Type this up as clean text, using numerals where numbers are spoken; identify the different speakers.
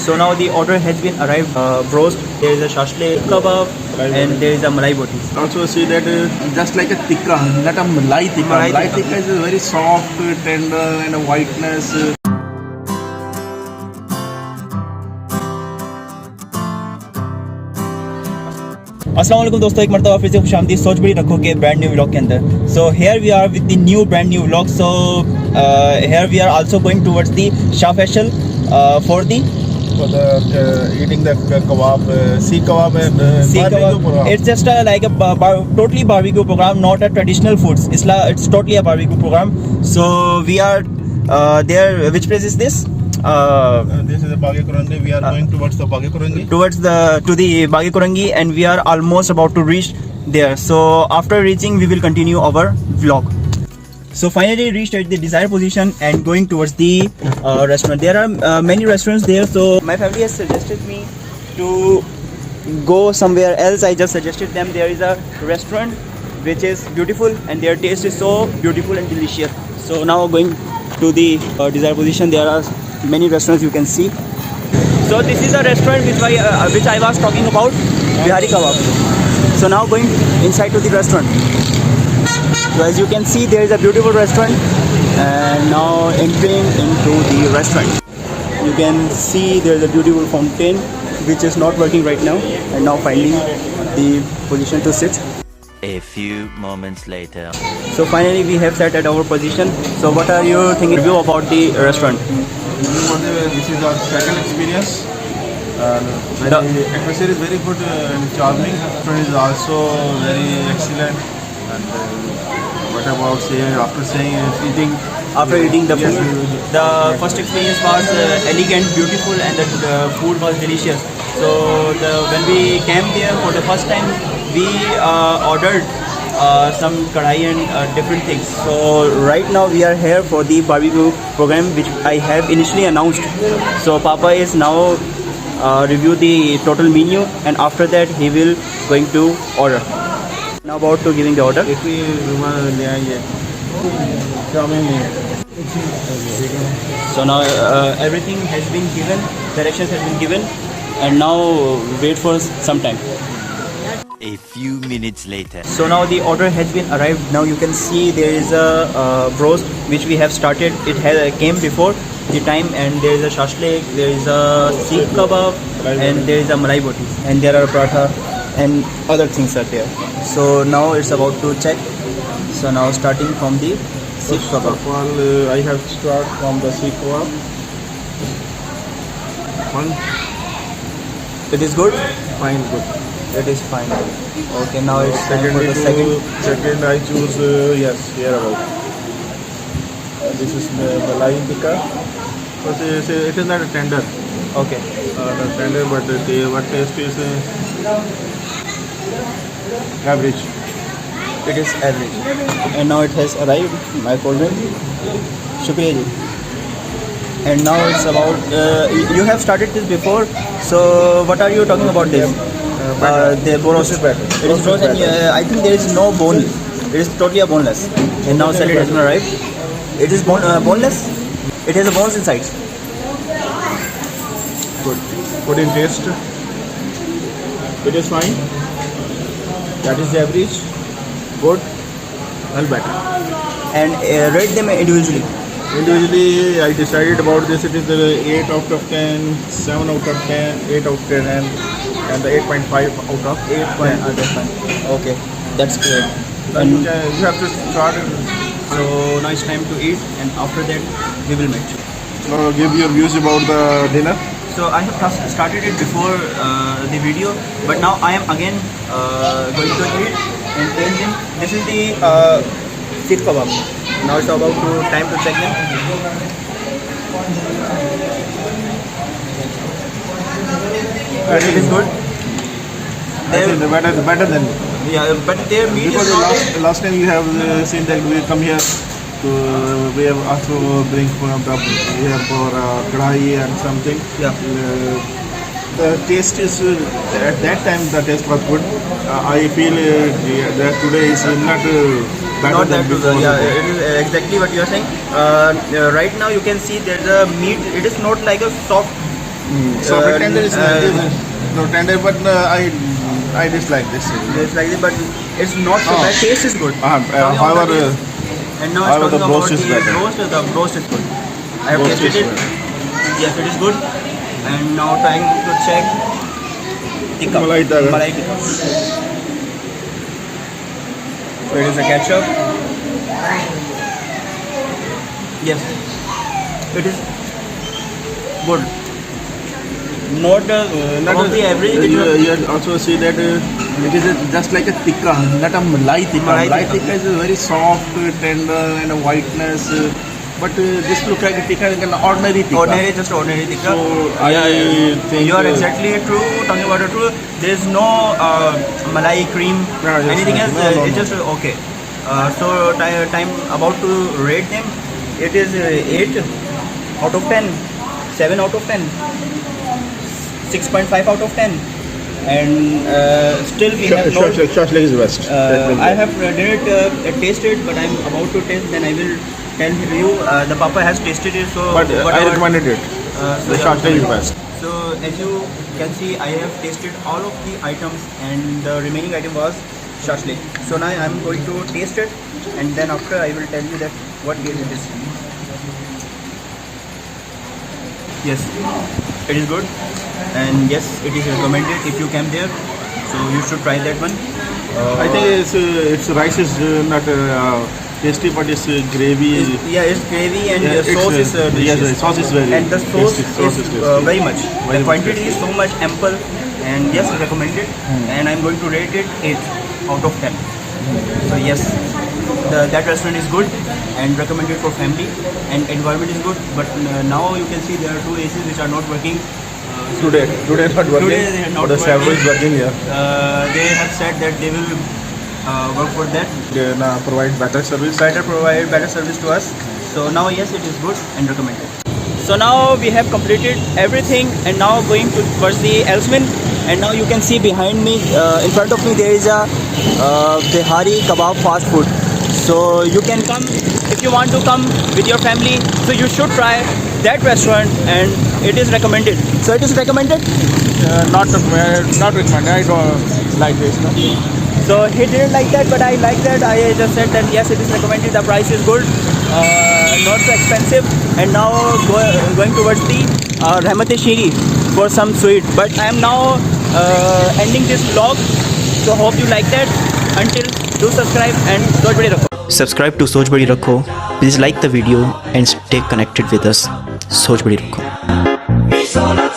Speaker 1: So now the order has been arrived. Broast, there is a shashlik kebab, and there is a malai boti.
Speaker 2: Also see that just like a tikka, not a malai tikka. Malai tikka is very soft, tender and a whiteness.
Speaker 1: अस्सलाम वालेकुम दोस्तों, एक मरतबा फिर से खुशामदी सोच बड़ी रखो के ब्रांड न्यू व्लॉग के अंदर. So here we are with the new brand new vlog. So here we are also going towards the shahfaisal for the
Speaker 2: Eating the kebab, sea kebab and barbecue program.
Speaker 1: It's just like a totally barbecue program, not a traditional foods. It's totally a barbecue program. So we are there. Which place is this?
Speaker 2: This is the Bagi Kurangi. We are going towards the Bagi Kurangi.
Speaker 1: To the Bagi Kurangi, and we are almost about to reach there. So after reaching, we will continue our vlog. So finally reached at the desired position and going towards the restaurant. There are many restaurants there. So my family has suggested me to go somewhere else. I just suggested them there is a restaurant which is beautiful and their taste is so beautiful and delicious. So now going to the desired position. There are many restaurants you can see. So this is a restaurant which I was talking about, Behari Kabab. So now going inside to the restaurant. So as you can see, there is a beautiful restaurant, and now entering into the restaurant. You can see there is a beautiful fountain which is not working right now, and now finding the position to sit.
Speaker 3: A few moments later.
Speaker 1: So finally we have sat at our position. So what are you thinking review about the restaurant?
Speaker 2: This is our second experience. The atmosphere is very good and charming. The restaurant is also very excellent. And what about after eating
Speaker 1: the food? The first experience was elegant, beautiful, and the food was delicious. So when we came there for the first time, we ordered some kadai and different things. So right now we are here for the barbecue program which I have initially announced. So Papa is now review the total menu, and after that he will going to order. Now about to giving the order. So now everything has been given, directions have been given, and now wait for some time.
Speaker 3: A few minutes later.
Speaker 1: So now the order has been arrived. Now you can see there is a broast which we have started. It came before the time, and there is a shashlik, there is a seekh kebab, and there is a malai boti, and there are paratha and other things are there. So now it's about to check. So now starting from the seekh kebab.
Speaker 2: First of all, I have to start from the seekh kebab. One.
Speaker 1: It is good?
Speaker 2: Fine, good.
Speaker 1: It is fine. Okay, now it's time for the second.
Speaker 2: Second I choose, yes, here about. This is malai tikka. But it is not a tender.
Speaker 1: Okay.
Speaker 2: Not tender, but what taste is average.
Speaker 1: It is average. And now it has arrived, my cold drink. Shukriya ji. And now it's about, you have started this before, so what are you talking about this? The roasted batter. It is roasted, and I think there is no bone. It is totally a boneless. And now salad has been arrived. It is boneless. It has a bones inside.
Speaker 2: Good. Good in taste. It is fine. That is the average. Good. Well, better.
Speaker 1: And rate them individually.
Speaker 2: Individually, I decided about this. It is 8 out of 10, 7 out of 10, 8 out of 10, and the 8.5 out of 8.
Speaker 1: Okay, that's great.
Speaker 2: And you have to start.
Speaker 1: So now it's time to eat, and after that we will meet.
Speaker 2: Give your views about the dinner.
Speaker 1: So I have started it before the video, but now I am again going to eat and tell them. This is the seekh kebab. Now it's about time to check them. And it is good.
Speaker 2: Better than me.
Speaker 1: Yeah, but their meat
Speaker 2: Because
Speaker 1: is not
Speaker 2: last time you have seen that we come here to we have also bring from the here for kadai and something.
Speaker 1: Yeah.
Speaker 2: The taste is at that time the taste was good. I feel that today is not better
Speaker 1: not
Speaker 2: than
Speaker 1: that
Speaker 2: before.
Speaker 1: yeah, it is exactly what you are saying. Right now you can see there's a meat. It is not like a soft
Speaker 2: So tender is no tender, but I dislike this.
Speaker 1: It's like this, but it's not so bad. Taste is good.
Speaker 2: However,
Speaker 1: And now
Speaker 2: however,
Speaker 1: it's
Speaker 2: the
Speaker 1: talking about
Speaker 2: roast is better.
Speaker 1: the roast is good. I have
Speaker 2: Roast
Speaker 1: tasted
Speaker 2: is
Speaker 1: it. Yes, it is good. And now trying to check tikka.
Speaker 2: Malai tikka.
Speaker 1: Malai tikka. So it is a ketchup. Yes, it is good. Not
Speaker 2: Not
Speaker 1: of the average.
Speaker 2: you also see that it is just like a tikka, not a malai tikka.
Speaker 1: Malai
Speaker 2: Malai
Speaker 1: tikka.
Speaker 2: tikka is very soft, tender, and a whiteness. But this looks like a tikka, like an ordinary tikka.
Speaker 1: Just ordinary tikka.
Speaker 2: So I think
Speaker 1: You are exactly true. Talking about the truth, there is no malai cream,
Speaker 2: Yeah, yes,
Speaker 1: anything
Speaker 2: yes.
Speaker 1: else.
Speaker 2: No, no,
Speaker 1: It's
Speaker 2: no.
Speaker 1: just okay. So time about to rate them. It is 8 out of 10, 7 out of 10, 6.5 out of 10, and still we have not.
Speaker 2: Shashlik is best.
Speaker 1: I have didn't taste it, but I'm about to taste. Then I will tell you. The Papa has tasted it, so
Speaker 2: But I
Speaker 1: whatever-
Speaker 2: recommended it.
Speaker 1: so
Speaker 2: The
Speaker 1: yeah,
Speaker 2: Shashlik is best.
Speaker 1: So as you can see, I have tasted all of the items, and the remaining item was shashlik. So now I am going to taste it, and then after I will tell you that what taste it is. Yes, it is good, and yes, it is recommended if you came there. So you should try that one.
Speaker 2: I think its rice is not tasty, but its gravy.
Speaker 1: Yeah, it's gravy and
Speaker 2: Yeah,
Speaker 1: the sauce is
Speaker 2: yes,
Speaker 1: delicious.
Speaker 2: the sauce is very
Speaker 1: And the sauce
Speaker 2: tasty. Sauce
Speaker 1: is
Speaker 2: is tasty.
Speaker 1: very much.
Speaker 2: Very
Speaker 1: The
Speaker 2: much
Speaker 1: quantity
Speaker 2: tasty.
Speaker 1: is so much ample, and yes, recommended. And I'm going to rate it 8 out of 10. So yes, that restaurant is good and recommended for family, and environment is good. But now you can see there are 2 ACs which are not working.
Speaker 2: Today not working.
Speaker 1: Today they are not
Speaker 2: but the server is
Speaker 1: working.
Speaker 2: working here.
Speaker 1: They have said that they will work for that.
Speaker 2: They provide better service.
Speaker 1: Provide better service to us. So now yes, it is good and recommended. So now we have completed everything, and now going towards the Elsman. And now you can see behind me, in front of me, there is a Behari Kabab fast food. So you can come if you want to come with your family. So you should try that restaurant, and it is recommended. So it is recommended.
Speaker 2: Not recommended. I don't like this. No?
Speaker 1: So he didn't like that, but I like that. I just said that yes, it is recommended. The price is good, not so expensive. And now going towards the Rahmat-e-Shiri for some sweet. But I am now ending this vlog. So hope you like that. Until, do subscribe and Soj Badi Rakho. Subscribe to Soj Badi Rakho. Please like the video and stay connected with us. Soj Badi Rakho.